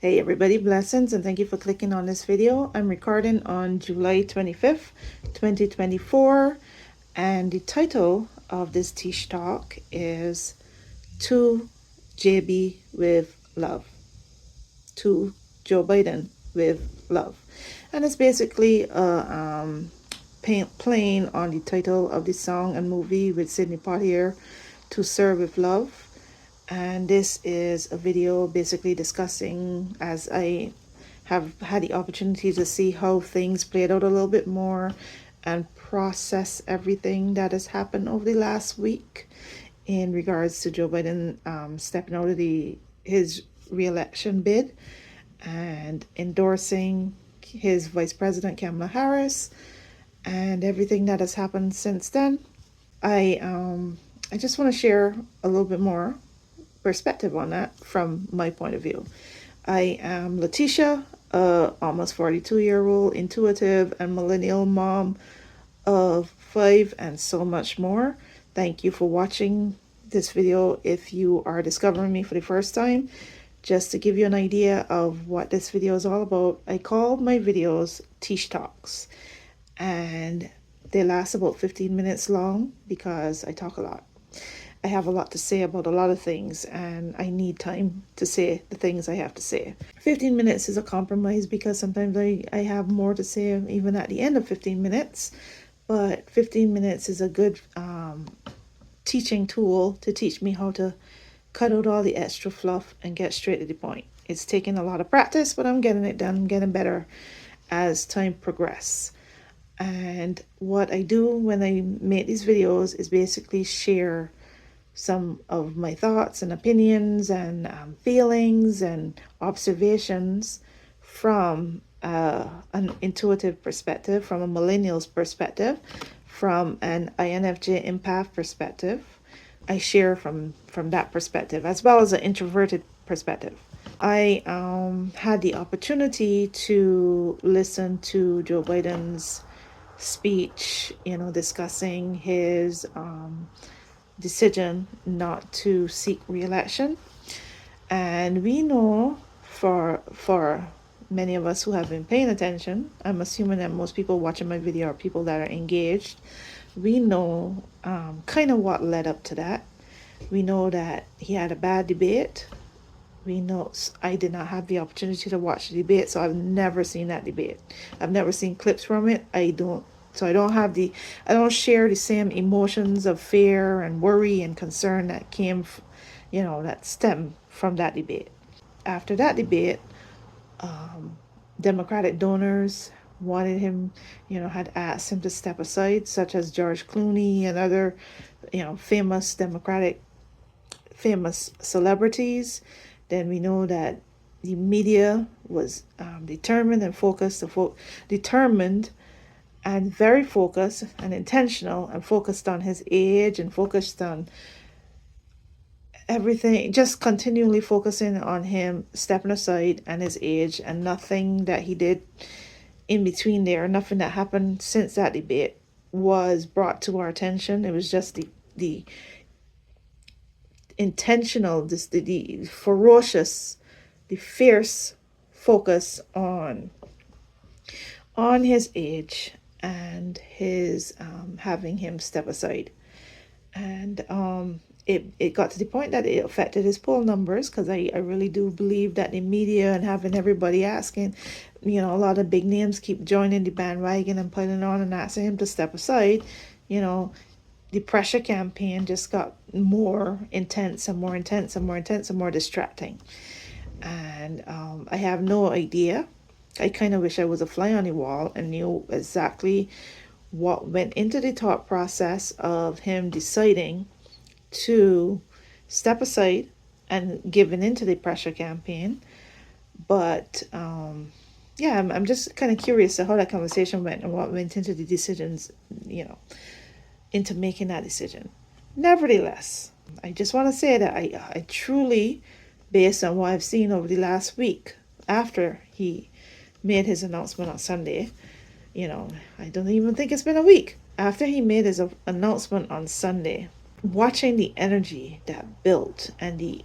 Hey everybody, blessings, and thank you for clicking on this video. I'm recording on July 25th, 2024, and the title of this Tish Talk is To JB with Love. To Joe Biden with Love. And it's basically playing on the title of the song and movie with Sidney Poitier, To Serve with Love. And this is a video basically discussing, as I have had the opportunity to see how things played out a little bit more and process everything that has happened over the last week in regards to Joe Biden stepping out of his re-election bid and endorsing his Vice President Kamala Harris and everything that has happened since then. I just want to share a little bit more perspective on that from my point of view. I am Letitia, a almost 42-year-old intuitive and millennial mom of 5 and so much more. Thank you for watching this video. If you are discovering me for the first time, just to give you an idea of what this video is all about, I call my videos Tish Talks, and they last about 15 minutes long because I talk a lot. I have a lot to say about a lot of things, and I need time to say the things I have to say. 15 minutes is a compromise because sometimes I have more to say even at the end of 15 minutes, but 15 minutes is a good teaching tool to teach me how to cut out all the extra fluff and get straight to the point. It's taken a lot of practice, but I'm getting it done. I'm getting better as time progresses. And what I do when I make these videos is basically share some of my thoughts and opinions and feelings and observations from an intuitive perspective, from a millennial's perspective, from an INFJ empath perspective. I share from that perspective, as well as an introverted perspective. I had the opportunity to listen to Joe Biden's speech, discussing his decision not to seek re-election. And we know for many of us who have been paying attention, I'm assuming that most people watching my video are people that are engaged, we know kind of what led up to that. We know that he had a bad debate. We know I did not have the opportunity to watch the debate, so I've never seen that debate. I've never seen clips from it. I don't share the same emotions of fear and worry and concern that that stem from that debate. After that debate, Democratic donors wanted him, had asked him to step aside, such as George Clooney and other, famous celebrities. Then we know that the media was determined and focused, determined and very focused and intentional and focused on his age and focused on everything, just continually focusing on him stepping aside and his age, and nothing that he did in between there, nothing that happened since that debate was brought to our attention. It was just the intentional, the ferocious, the fierce focus on his age and his having him step aside. And it got to the point that it affected his poll numbers, because I really do believe that the media and having everybody asking, a lot of big names keep joining the bandwagon and putting on and asking him to step aside, the pressure campaign just got more intense and more intense and more intense and more distracting. And I have no idea. I kind of wish I was a fly on the wall and knew exactly what went into the thought process of him deciding to step aside and giving into the pressure campaign. But I'm just kind of curious to how that conversation went and what went into the decisions, into making that decision. Nevertheless, I just want to say that I truly, based on what I've seen over the last week after he made his announcement on Sunday, I don't even think it's been a week after he made his announcement on Sunday, watching the energy that built and the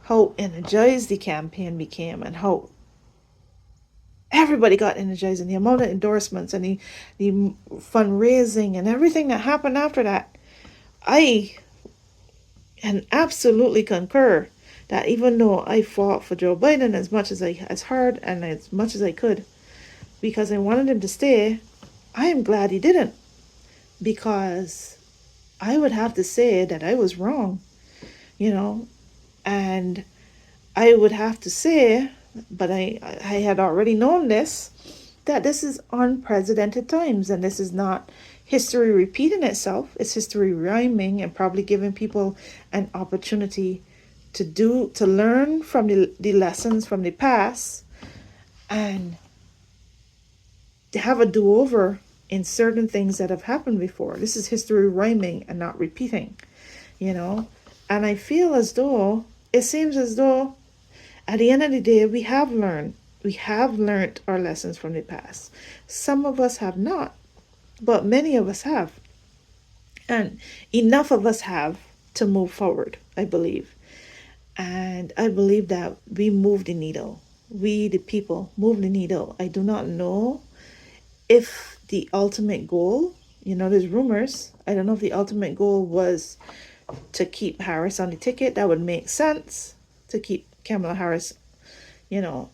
how energized the campaign became and how everybody got energized, and the amount of endorsements and the fundraising and everything that happened after that. I can absolutely concur that even though I fought for Joe Biden as hard and as much as I could, because I wanted him to stay, I am glad he didn't, because I would have to say that I was wrong, you know, and I would have to say, but I had already known this, that this is unprecedented times, and this is not history repeating itself. It's history rhyming and probably giving people an opportunity to learn from the lessons from the past and to have a do-over in certain things that have happened before. This is history rhyming and not repeating, you know. And I feel as though, it seems as though at the end of the day, we have learned. We have learned our lessons from the past. Some of us have not, but many of us have. And enough of us have to move forward, I believe. And I believe that we move the needle. We, the people, move the needle. I do not know if the ultimate goal, there's rumors. I don't know if the ultimate goal was to keep Harris on the ticket. That would make sense, to keep Kamala Harris, in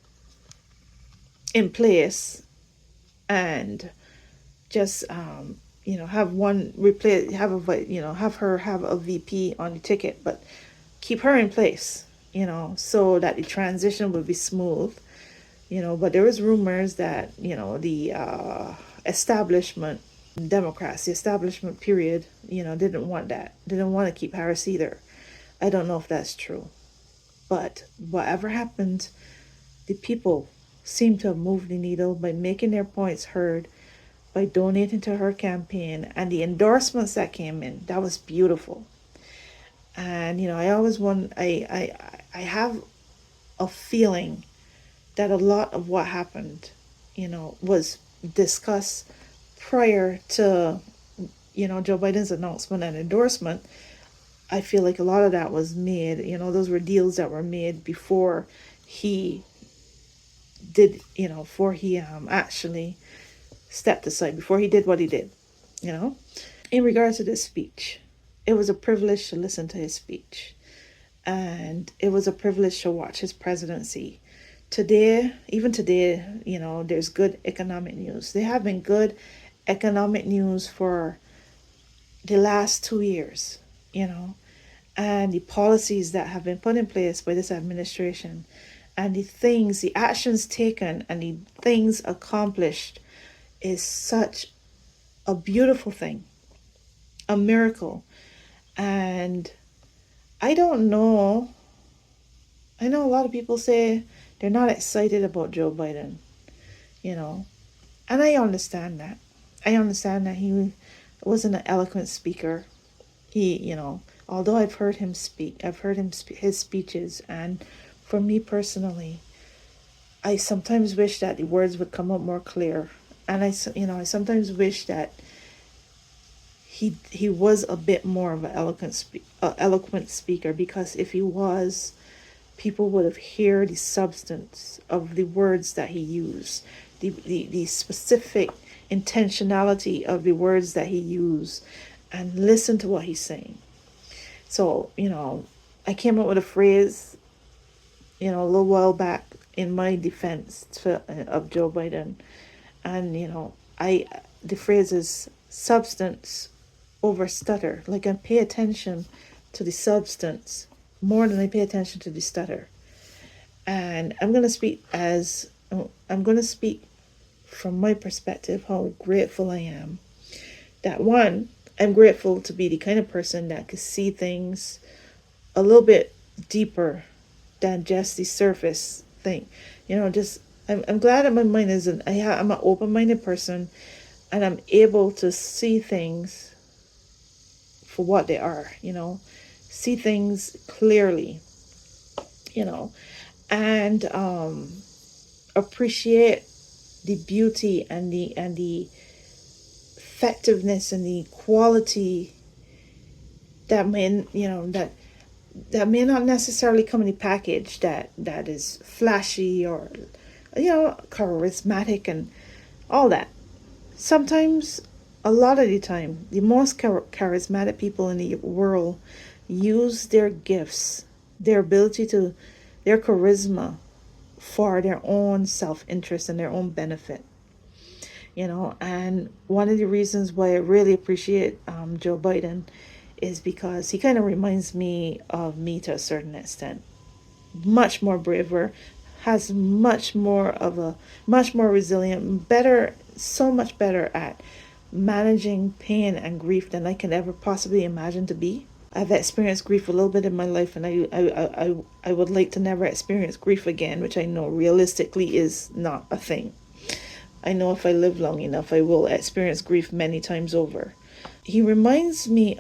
place, and just have one replace, have her have a VP on the ticket, but keep her in place, so that the transition would be smooth, but there was rumors that the establishment Democrats, the establishment period, didn't want that, didn't want to keep Harris either. I don't know if that's true, but whatever happened, the people seem to have moved the needle by making their points heard, by donating to her campaign, and the endorsements that came in. That was beautiful. And I always want, I have a feeling that a lot of what happened, was discussed prior to Joe Biden's announcement and endorsement. I feel like a lot of that was made, those were deals that were made before he did, before he actually stepped aside, before he did what he did. In regards to this speech, it was a privilege to listen to his speech, and it was a privilege to watch his presidency. Even today, there's good economic news. There have been good economic news for the last 2 years, and the policies that have been put in place by this administration, and the actions taken, and the things accomplished is such a beautiful thing, a miracle. And I don't know, I know a lot of people say they're not excited about Joe Biden, and I understand that. I understand that he wasn't an eloquent speaker. He, although I've heard him speak, his speeches, and for me personally, I sometimes wish that the words would come up more clear. And I sometimes wish that he was a bit more of an eloquent speaker, because if he was, people would have heard the substance of the words that he used, the specific intentionality of the words that he used, and listen to what he's saying. So, I came up with a phrase, a little while back in my defense of Joe Biden. And, the phrase is substance over stutter. Like, I pay attention to the substance more than I pay attention to the stutter. And I'm going to speak from my perspective, how grateful I am. That one, I'm grateful to be the kind of person that could see things a little bit deeper than just the surface thing. I'm glad that my mind I'm an open-minded person, and I'm able to see things for what they are, see things clearly, and appreciate the beauty and the effectiveness and the quality that that may not necessarily come in a package that is flashy or, charismatic and all that. Sometimes, a lot of the time, the most charismatic people in the world use their gifts, their ability to, their charisma for their own self interest and their own benefit. And one of the reasons why I really appreciate Joe Biden is because he kind of reminds me of me to a certain extent. Much more braver, has much more resilient, better, so much better at managing pain and grief than I can ever possibly imagine to be. I've experienced grief a little bit in my life, and I would like to never experience grief again, which I know realistically is not a thing. I know if I live long enough, I will experience grief many times over. He reminds me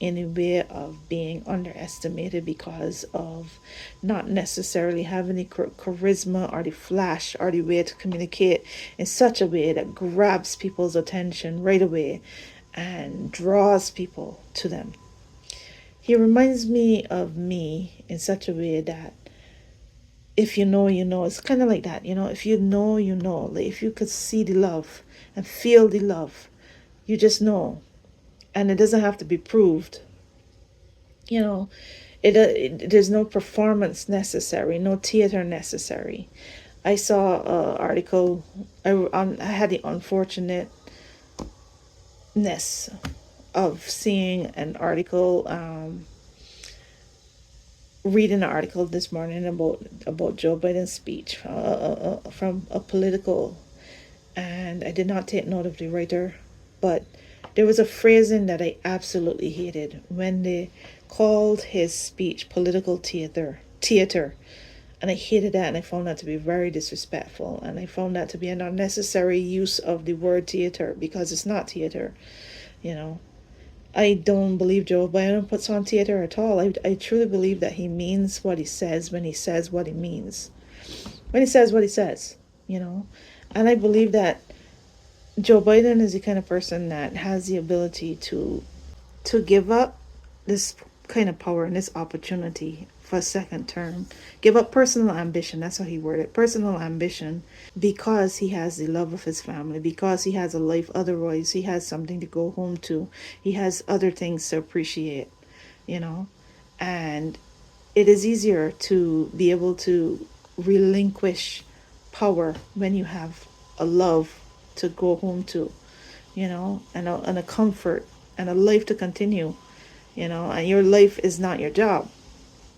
in a way of being underestimated because of not necessarily having the charisma or the flash or the way to communicate in such a way that grabs people's attention right away and draws people to them. He reminds me of me in such a way that if you know, you know. It's kind of like that, if you know, you know. Like if you could see the love and feel the love, you just know. And it doesn't have to be proved. You know, there's no performance necessary, no theater necessary. I saw an article. I had the unfortunateness of seeing an article, reading an article this morning about Joe Biden's speech from a political, and I did not take note of the writer, but there was a phrasing that I absolutely hated when they called his speech political theater. And I hated that, and I found that to be very disrespectful, and I found that to be an unnecessary use of the word theater, because it's not theater. you know I don't believe Joe Biden puts on theater at all. I truly believe that he means what he says when he says what he means, when he says what he says. And I believe that Joe Biden is the kind of person that has the ability to give up this kind of power and this opportunity for a second term. Give up personal ambition. That's how he worded it. Personal ambition, because he has the love of his family, because he has a life otherwise. He has something to go home to. He has other things to appreciate, and it is easier to be able to relinquish power when you have a love to go home to, and a comfort and a life to continue, and your life is not your job,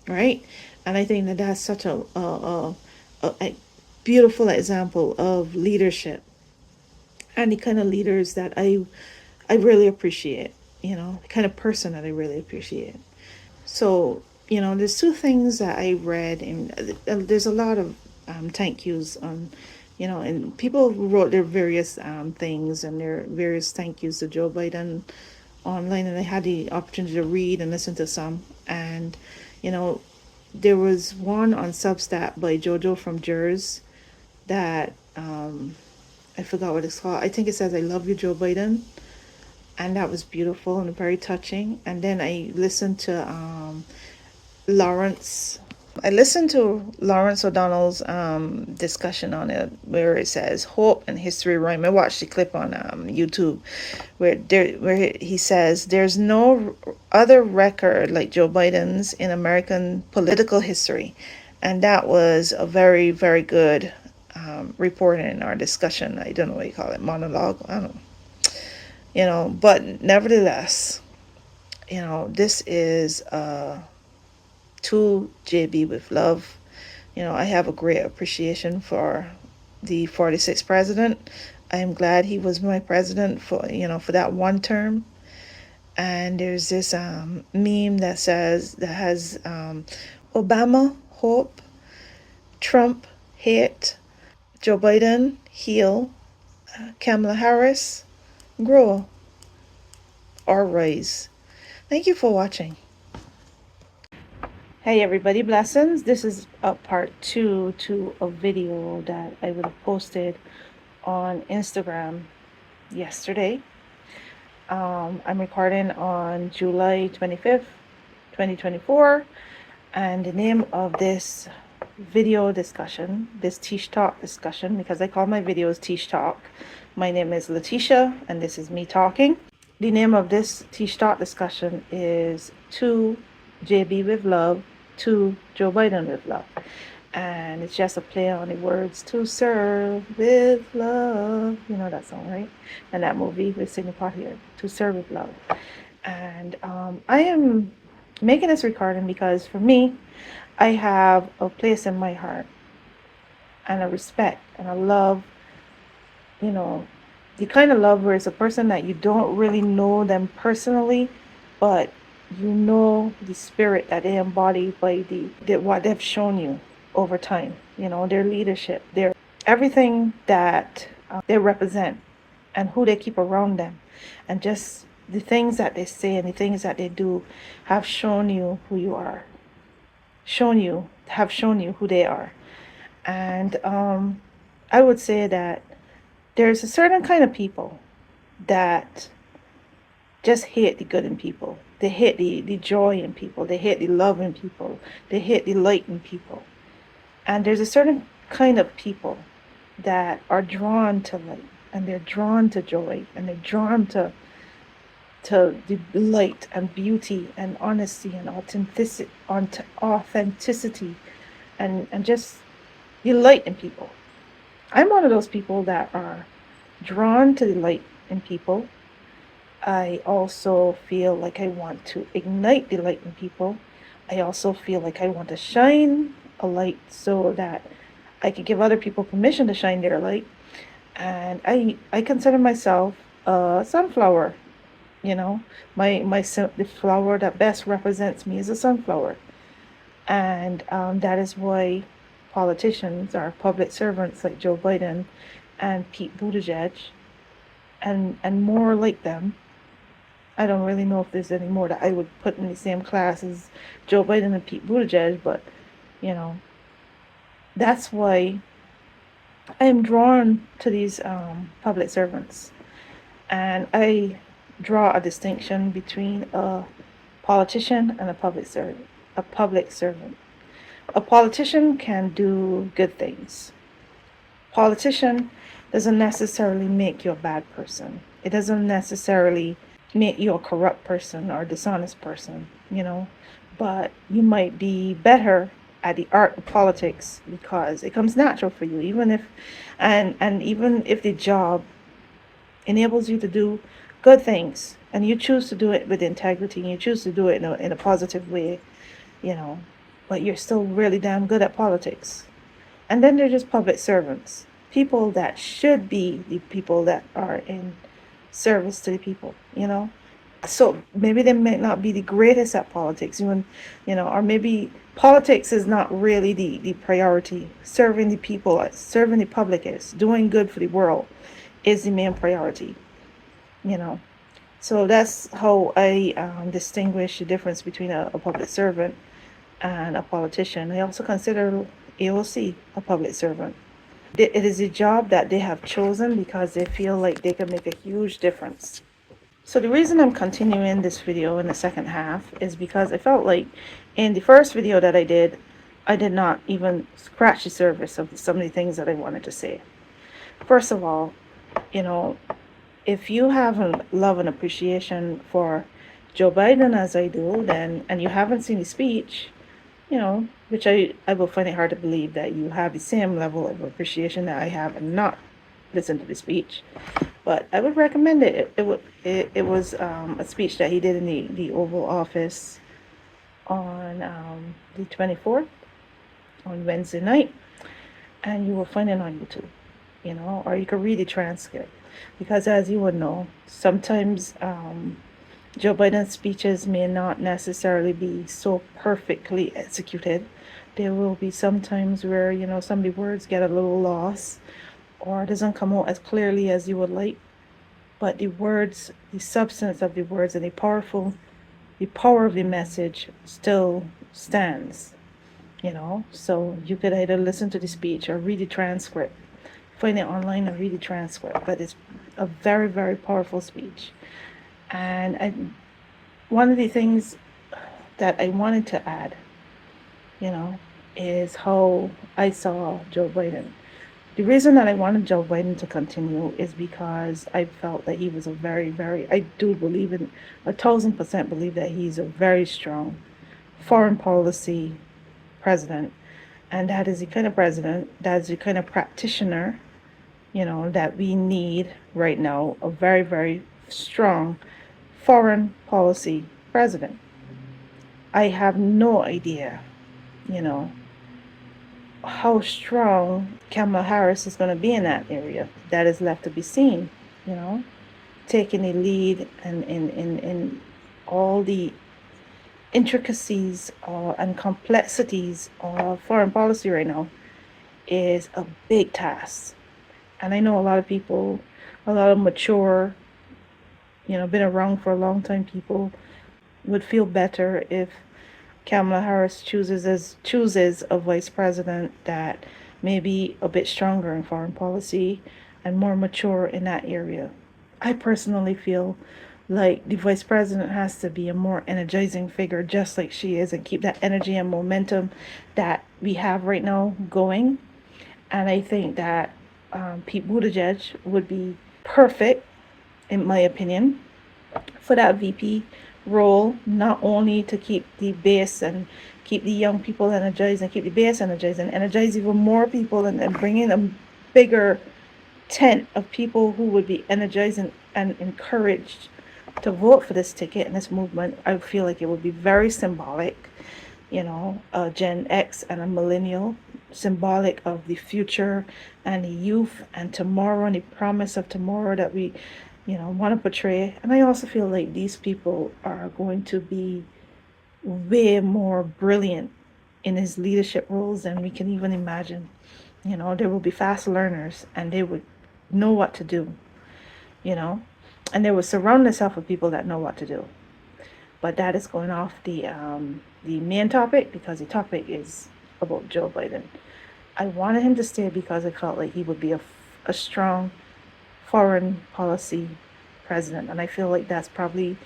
right? And I think that that's such a beautiful example of leadership, and the kind of leaders that I really appreciate, the kind of person that I really appreciate. So, there's two things that I read, and there's a lot of thank yous on, and people wrote their various things and their various thank yous to Joe Biden online, and I had the opportunity to read and listen to some. And, there was one on Substack by Jojo from Jersey that I forgot what it's called. I think it says, "I love you, Joe Biden." And that was beautiful and very touching. And then I listened to Lawrence. I listened to Lawrence O'Donnell's discussion on it, where it says hope and history rhyme. I watched the clip on YouTube where he says there's no other record like Joe Biden's in American political history, and that was a very, very good report in our discussion. I don't know what you call it, monologue. I don't know. But nevertheless, this is to JB with love. I have a great appreciation for the 46th president. I am glad he was my president for that one term. And there's this meme that has Obama hope, Trump hate, Joe Biden heal, Kamala Harris grow or rise. Thank you for watching. Hey everybody, blessings. This is a part 2 to a video that I would have posted on Instagram yesterday. I'm recording on July 25th, 2024. And the name of this video discussion, this Teach Talk discussion, because I call my videos Teach Talk. My name is Letitia, and this is me talking. The name of this Teach Talk discussion is To JB with Love, To Joe Biden with Love. And it's just a play on the words to serve with love. You know that song, right? And that movie with Sidney Poitier, To Serve with Love. And I am making this recording because for me, I have a place in my heart and a respect and a love, you know, the kind of love where it's a person that you don't really know them personally, but you know the spirit that they embody by what they've shown you over time, their leadership, their everything that they represent and who they keep around them, and just the things that they say and the things that they do have shown you who you are, have shown you who they are. And I would say that there's a certain kind of people that just hate the good in people. They hate the joy in people. They hate the love in people. They hate the light in people. And there's a certain kind of people that are drawn to light, and they're drawn to joy, and they're drawn to the light and beauty and honesty and authenticity and just the light in people. I'm one of those people that are drawn to the light in people. I also feel like I want to ignite the light in people. I also feel like I want to shine a light so that I can give other people permission to shine their light. And I consider myself a sunflower. The flower that best represents me is a sunflower. And that is why politicians are public servants like Joe Biden and Pete Buttigieg and more like them. I don't really know if there's any more that I would put in the same class as Joe Biden and Pete Buttigieg, but that's why I am drawn to these public servants. And I draw a distinction between a politician and a public servant. A politician can do good things. Politician doesn't necessarily make you a bad person. It doesn't necessarily make you a corrupt person or dishonest person, but you might be better at the art of politics because it comes natural for you, even if the job enables you to do good things and you choose to do it with integrity and you choose to do it in a positive way, but you're still really damn good at politics. And then they're just public servants, people that should be the people that are in service to the people, So maybe they may not be the greatest at politics, even, or maybe politics is not really the priority. Serving the people, serving the public is, doing good for the world is the main priority, So that's how I distinguish the difference between a public servant and a politician. I also consider AOC a public servant. It is a job that they have chosen because they feel like they can make a huge difference. So the reason I'm continuing this video in the second half is because I felt like in the first video that I did not even scratch the surface of some of the things that I wanted to say. First of all, if you have a love and appreciation for Joe Biden as I do, and you haven't seen the speech, which I will find it hard to believe that you have the same level of appreciation that I have and not listen to the speech. But I would recommend it. It was a speech that he did in the Oval Office on the 24th, on Wednesday night. And you will find it on YouTube, or you can read the transcript. Because as you would know, sometimes Joe Biden's speeches may not necessarily be so perfectly executed. There will be some times where, some of the words get a little lost or it doesn't come out as clearly as you would like. But the words, the substance of the words and the power of the message still stands, So you could either listen to the speech or read the transcript. Find it online and read the transcript. But it's a very, very powerful speech. And one of the things that I wanted to add, you know, is how I saw Joe Biden. The reason that I wanted Joe Biden to continue is because I felt that he was a I do believe in 1,000% believe that he's a very strong foreign policy president. And that is the kind of president, that is the kind of practitioner, that we need right now, a very strong foreign policy president. I have no idea, you know, how strong Kamala Harris is going to be in that area. That is left to be seen, you know. Taking the lead and in all the intricacies and complexities of foreign policy right now is a big task. And I know a lot of people, a lot of mature, been around for a long time people would feel better if Kamala Harris chooses a vice president that may be a bit stronger in foreign policy and more mature in that area. I personally feel like the vice president has to be a more energizing figure, just like she is, and keep that energy and momentum that we have right now going. And I think that Pete Buttigieg would be perfect, in my opinion, for that VP role, not only to keep the base and keep the young people energized and keep the base energized and energize even more people and bring in a bigger tent of people who would be energized and encouraged to vote for this ticket and this movement. I feel like it would be very symbolic, a Gen X and a millennial, symbolic of the future and the youth and tomorrow and the promise of tomorrow that we want to portray. And I also feel like these people are going to be way more brilliant in his leadership roles than we can even imagine. They will be fast learners and they would know what to do, and they will surround themselves with people that know what to do. But that is going off the main topic, because the topic is about Joe Biden. I wanted him to stay because I felt like he would be a strong foreign policy president, and I feel like that's probably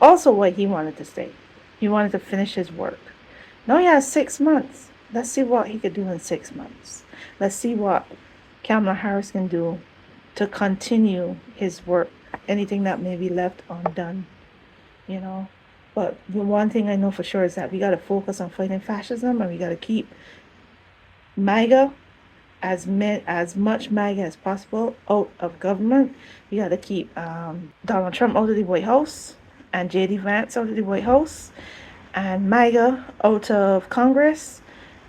also why he wanted to stay. He wanted to finish his work. Now he has 6 months. Let's see what he could do in 6 months. Let's see what Kamala Harris can do to continue his work, anything that may be left undone, But the one thing I know for sure is that we got to focus on fighting fascism, and we got to keep MAGA, as much MAGA as possible, out of government. We got to keep Donald Trump out of the White House, and J.D. Vance out of the White House, and MAGA out of Congress,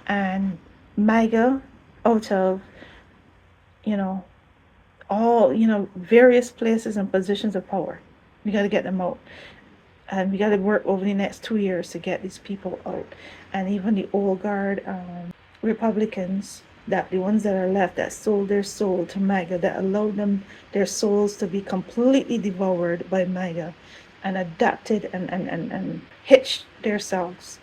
and MAGA out of, all, various places and positions of power. We got to get them out. And we got to work over the next 2 years to get these people out. And even the old guard Republicans, that the ones that are left, that sold their soul to MAGA, that allowed them their souls to be completely devoured by MAGA, and adapted and hitched themselves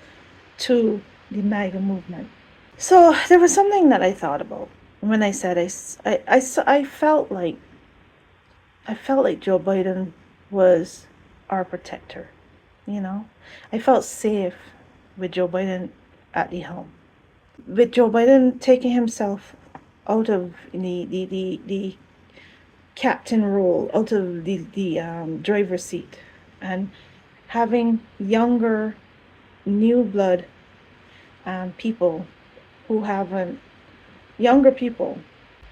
to the MAGA movement. So there was something that I thought about when I said I felt like Joe Biden was our protector. I felt safe with Joe Biden at the helm. With Joe Biden taking himself out of the captain role, out of the driver's seat, and having younger, new blood people who haven't, younger people,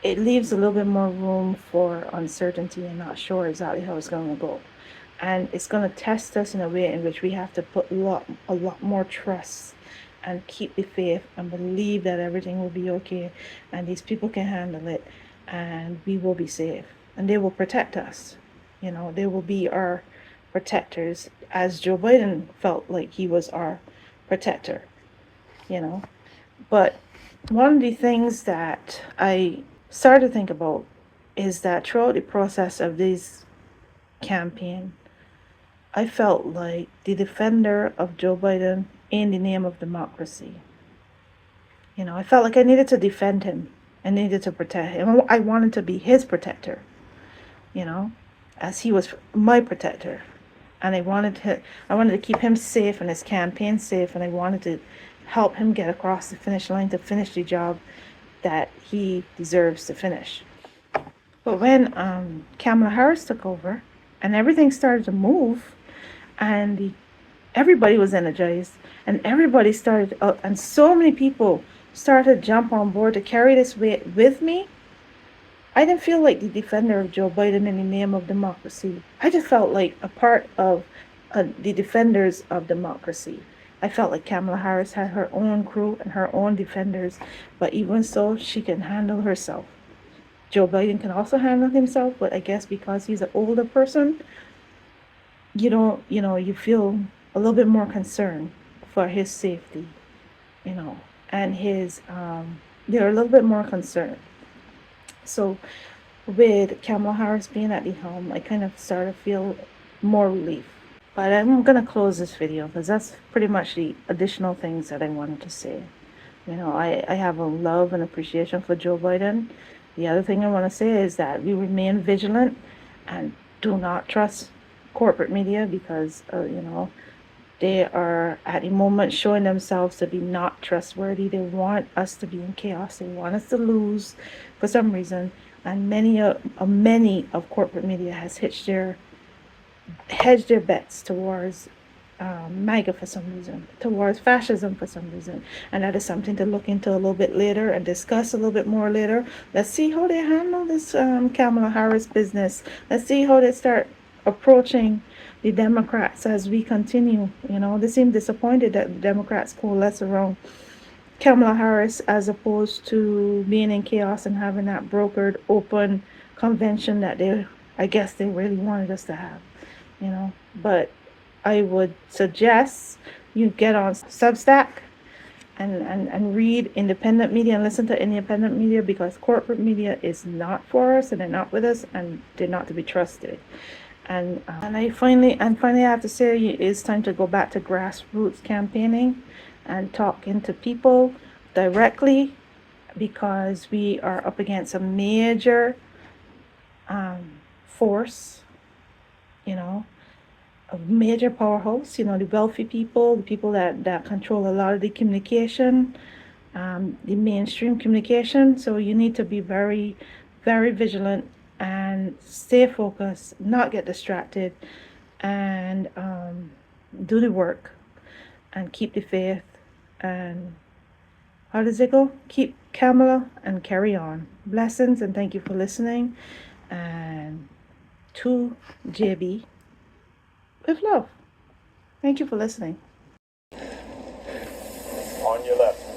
it leaves a little bit more room for uncertainty and not sure exactly how it's going to go. And it's going to test us in a way in which we have to put a lot more trust and keep the faith and believe that everything will be okay and these people can handle it and we will be safe and they will protect us. They will be our protectors, as Joe Biden felt like he was our protector. But one of the things that I started to think about is that throughout the process of this campaign, I felt like the defender of Joe Biden in the name of democracy. I felt like I needed to defend him. I needed to protect him. I wanted to be his protector, as he was my protector. and I wanted to keep him safe and his campaign safe, and I wanted to help him get across the finish line to finish the job that he deserves to finish. But when Kamala Harris took over and everything started to move, and everybody was energized, and everybody started, and so many people started to jump on board to carry this weight with me, I didn't feel like the defender of Joe Biden in the name of democracy. I just felt like a part of the defenders of democracy. I felt like Kamala Harris had her own crew and her own defenders, but even so, she can handle herself. Joe Biden can also handle himself, but I guess because he's an older person, you feel a little bit more concerned for his safety, and they're a little bit more concerned. So with Kamala Harris being at the helm, I kind of started to feel more relief. But I'm going to close this video because that's pretty much the additional things that I wanted to say. I have a love and appreciation for Joe Biden. The other thing I want to say is that we remain vigilant and do not trust corporate media because, they are at the moment showing themselves to be not trustworthy. They want us to be in chaos. They want us to lose for some reason. And many of corporate media has hedged their bets towards MAGA for some reason, towards fascism for some reason. And that is something to look into a little bit later and discuss a little bit more later. Let's see how they handle this Kamala Harris business. Let's see how they start approaching the Democrats as we continue. They seem disappointed that the Democrats coalesce around Kamala Harris as opposed to being in chaos and having that brokered open convention that I guess they really wanted us to have. But I would suggest you get on Substack and read independent media and listen to independent media, because corporate media is not for us and they're not with us and they're not to be trusted. And finally I have to say it's time to go back to grassroots campaigning and talking to people directly, because we are up against a major force, a major powerhouse, the wealthy people, the people that control a lot of the communication, the mainstream communication. So you need to be very, very vigilant and stay focused, not get distracted, and do the work and keep the faith. And how does it go? Keep Kamala and carry on. Blessings, and thank you for listening. And to JB with love. Thank you for listening. On your left.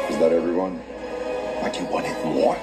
Is that everyone? Like you wanted more?